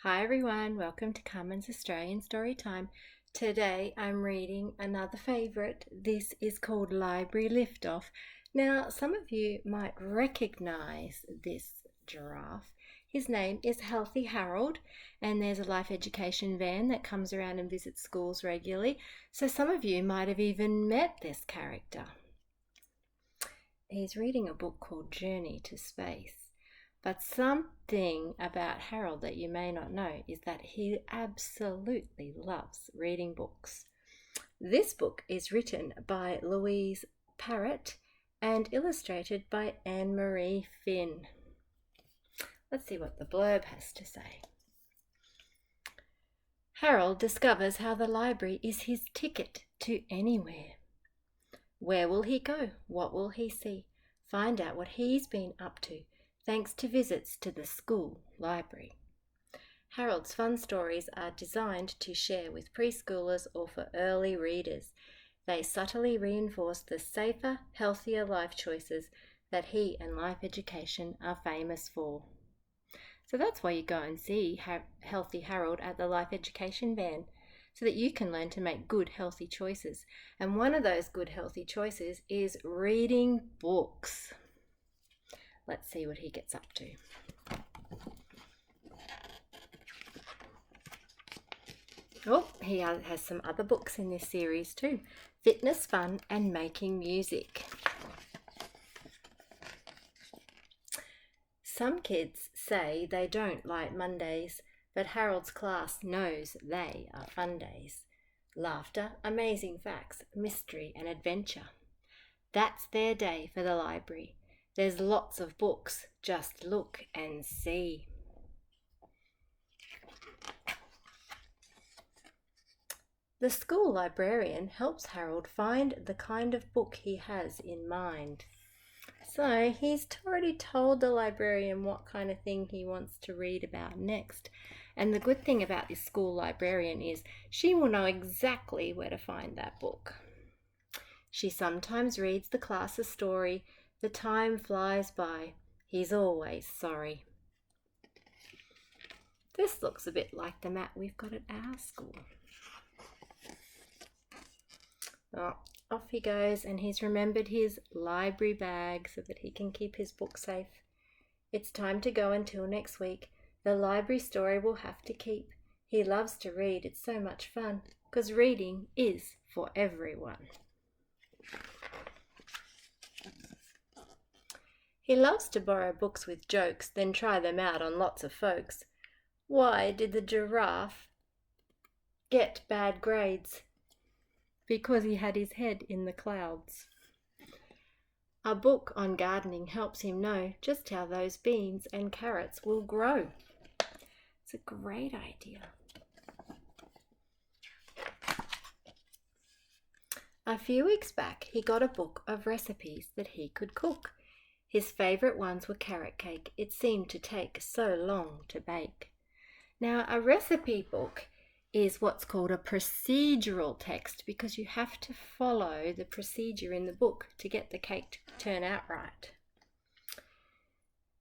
Hi everyone, welcome to Carmen's Australian Storytime. Today I'm reading another favourite. This is called Library Liftoff. Now some of you might recognise this giraffe. His name is Healthy Harold, and there's a life education van that comes around and visits schools regularly. So some of you might have even met this character. He's reading a book called Journey to Space. But something about Harold that you may not know is that he absolutely loves reading books. This book is written by Louise Parrott and illustrated by Anne-Marie Finn. Let's see what the blurb has to say. Harold discovers how the library is his ticket to anywhere. Where will he go? What will he see? Find out what he's been up to, thanks to visits to the school library. Harold's fun stories are designed to share with preschoolers or for early readers. They subtly reinforce the safer, healthier life choices that he and life education are famous for. So that's why you go and see Healthy Harold at the life education van, so that you can learn to make good, healthy choices. And one of those good, healthy choices is reading books. Let's see what he gets up to. Oh, he has some other books in this series too. Fitness, Fun and Making Music. Some kids say they don't like Mondays, but Harold's class knows they are fun days. Laughter, amazing facts, mystery and adventure. That's their day for the library. There's lots of books, just look and see. The school librarian helps Harold find the kind of book he has in mind. So he's already told the librarian what kind of thing he wants to read about next. And the good thing about this school librarian is she will know exactly where to find that book. She sometimes reads the class a story. The time flies by. He's always sorry. This looks a bit like the mat we've got at our school. Oh, off he goes, and he's remembered his library bag so that he can keep his book safe. It's time to go until next week. The library story will have to keep. He loves to read. It's so much fun, because reading is for everyone. He loves to borrow books with jokes, then try them out on lots of folks. Why did the giraffe get bad grades? Because he had his head in the clouds. A book on gardening helps him know just how those beans and carrots will grow. It's a great idea. A few weeks back, he got a book of recipes that he could cook. His favourite ones were carrot cake. It seemed to take so long to bake. Now, a recipe book is what's called a procedural text, because you have to follow the procedure in the book to get the cake to turn out right.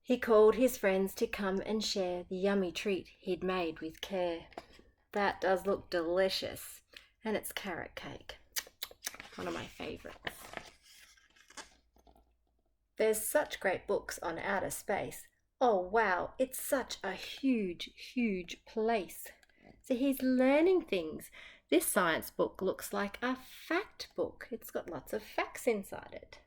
He called his friends to come and share the yummy treat he'd made with care. That does look delicious, and it's carrot cake, one of my favourites. There's such great books on outer space. Oh wow, it's such a huge, huge place. So he's learning things. This science book looks like a fact book. It's got lots of facts inside it.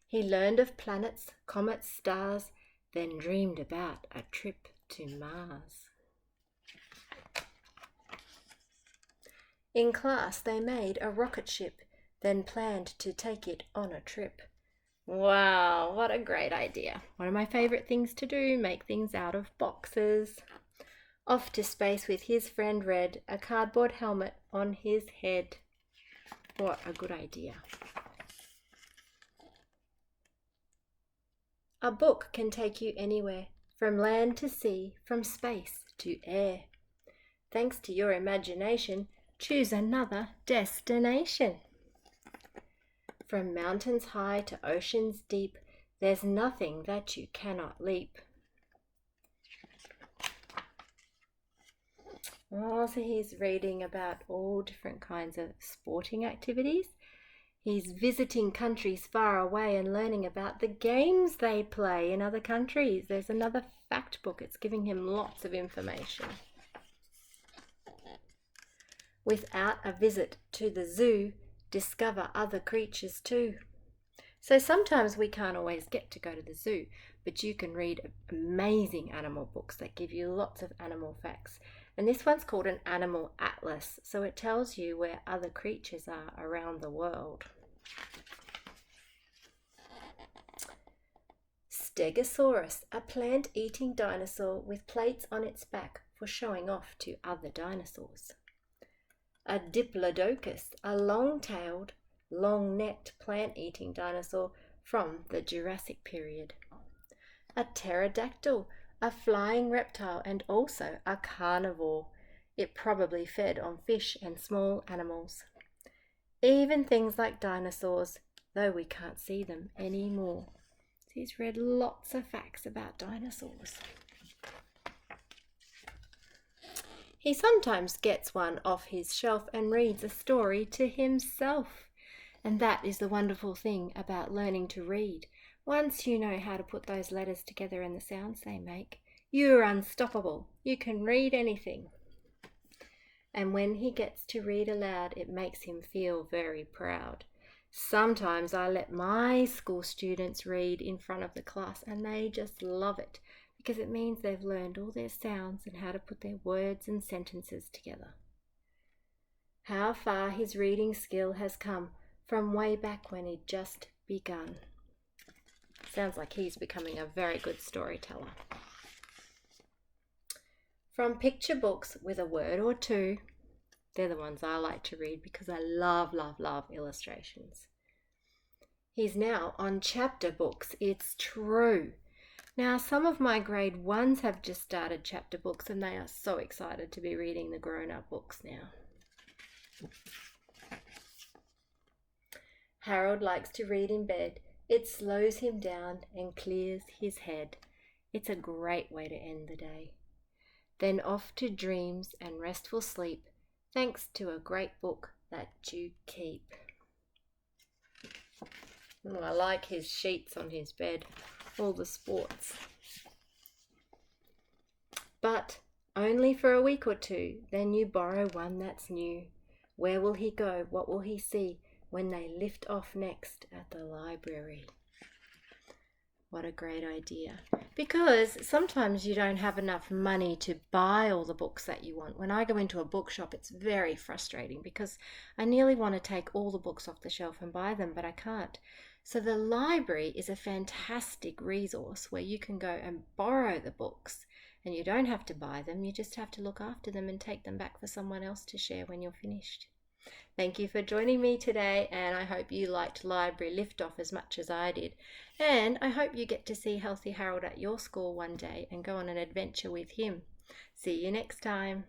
He learned of planets, comets, stars, then dreamed about a trip to Mars. In class, they made a rocket ship, then planned to take it on a trip. Wow, what a great idea. One of my favourite things to do, make things out of boxes. Off to space with his friend Red, a cardboard helmet on his head. What a good idea. A book can take you anywhere, from land to sea, from space to air. Thanks to your imagination, choose another destination. From mountains high to oceans deep, there's nothing that you cannot leap. Oh, so he's reading about all different kinds of sporting activities. He's visiting countries far away and learning about the games they play in other countries. There's another fact book. It's giving him lots of information. Without a visit to the zoo, discover other creatures too. So sometimes we can't always get to go to the zoo, but you can read amazing animal books that give you lots of animal facts. And this one's called an animal atlas, so it tells you where other creatures are around the world. Stegosaurus, a plant-eating dinosaur with plates on its back for showing off to other dinosaurs. A diplodocus, a long-tailed, long-necked plant-eating dinosaur from the Jurassic period. A pterodactyl, a flying reptile and also a carnivore. It probably fed on fish and small animals. Even things like dinosaurs, though we can't see them anymore. He's read lots of facts about dinosaurs. He sometimes gets one off his shelf and reads a story to himself. And that is the wonderful thing about learning to read. Once you know how to put those letters together and the sounds they make, you're unstoppable. You can read anything. And when he gets to read aloud, it makes him feel very proud. Sometimes I let my school students read in front of the class and they just love it because it means they've learned all their sounds and how to put their words and sentences together. How far his reading skill has come from way back when he'd just begun. Sounds like he's becoming a very good storyteller. From picture books with a word or two, they're the ones I like to read because I love, love, love illustrations. He's now on chapter books. It's true. Now, some of my grade 1s have just started chapter books and they are so excited to be reading the grown-up books now. Harold likes to read in bed. It slows him down and clears his head. It's a great way to end the day. Then off to dreams and restful sleep, thanks to a great book that you keep. Oh, I like his sheets on his bed, all the sports. But only for a week or two, then you borrow one that's new. Where will he go? What will he see when they lift off next at the library? What a great idea. Because sometimes you don't have enough money to buy all the books that you want. When I go into a bookshop, it's very frustrating because I nearly want to take all the books off the shelf and buy them, but I can't. So the library is a fantastic resource where you can go and borrow the books and you don't have to buy them. You just have to look after them and take them back for someone else to share when you're finished. Thank you for joining me today, and I hope you liked Library Liftoff as much as I did. And I hope you get to see Healthy Harold at your school one day and go on an adventure with him. See you next time.